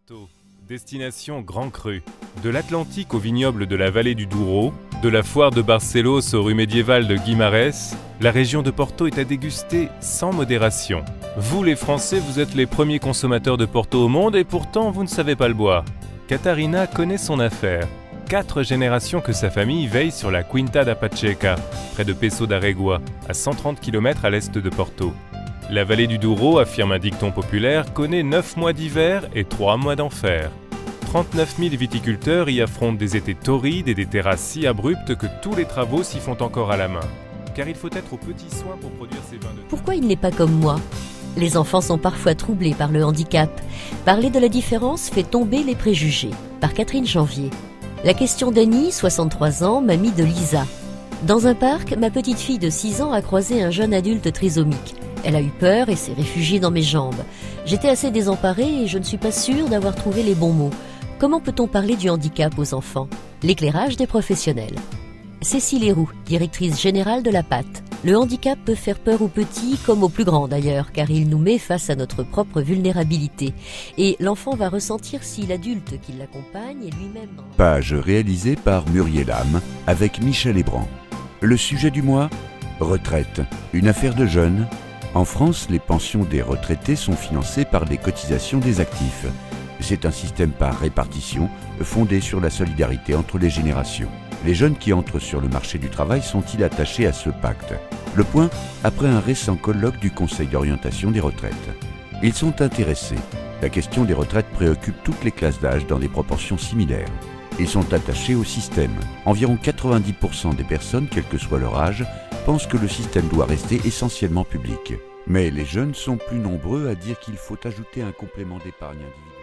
Porto, destination Grand Cru. De l'Atlantique au vignoble de la vallée du Douro, de la foire de Barcelos aux rues médiévales de Guimarães, la région de Porto est à déguster sans modération. Vous les Français, vous êtes les premiers consommateurs de Porto au monde et pourtant vous ne savez pas le boire. Catarina connaît son affaire. 4 générations que sa famille veille sur la Quinta da Pacheca, près de Peço d'Arregua, à 130 km à l'est de Porto. La vallée du Douro, affirme un dicton populaire, connaît 9 mois d'hiver et 3 mois d'enfer. 39 000 viticulteurs y affrontent des étés torrides et des terrasses si abruptes que tous les travaux s'y font encore à la main. Car il faut être aux petits soins pour produire ces vins de... Pourquoi il n'est pas comme moi ? Les enfants sont parfois troublés par le handicap. Parler de la différence fait tomber les préjugés. Par Catherine Janvier. La question d'Annie, 63 ans, mamie de Lisa. Dans un parc, ma petite fille de 6 ans a croisé un jeune adulte trisomique. Elle a eu peur et s'est réfugiée dans mes jambes. J'étais assez désemparée et je ne suis pas sûre d'avoir trouvé les bons mots. Comment peut-on parler du handicap aux enfants ? L'éclairage des professionnels. Cécile Héroux, directrice générale de la PAT. Le handicap peut faire peur aux petits comme aux plus grands d'ailleurs, car il nous met face à notre propre vulnérabilité. Et l'enfant va ressentir si l'adulte qui l'accompagne est lui-même dans... Page réalisée par Muriel Am avec Michel Hébran. Le sujet du mois ? Retraite. Une affaire de jeunes. En France, les pensions des retraités sont financées par les cotisations des actifs. C'est un système par répartition fondé sur la solidarité entre les générations. Les jeunes qui entrent sur le marché du travail sont-ils attachés à ce pacte ? Le point après un récent colloque du Conseil d'orientation des retraites. Ils sont intéressés. La question des retraites préoccupe toutes les classes d'âge dans des proportions similaires. Ils sont attachés au système. Environ 90% des personnes, quel que soit leur âge, pensent que le système doit rester essentiellement public. Mais les jeunes sont plus nombreux à dire qu'il faut ajouter un complément d'épargne individuelle.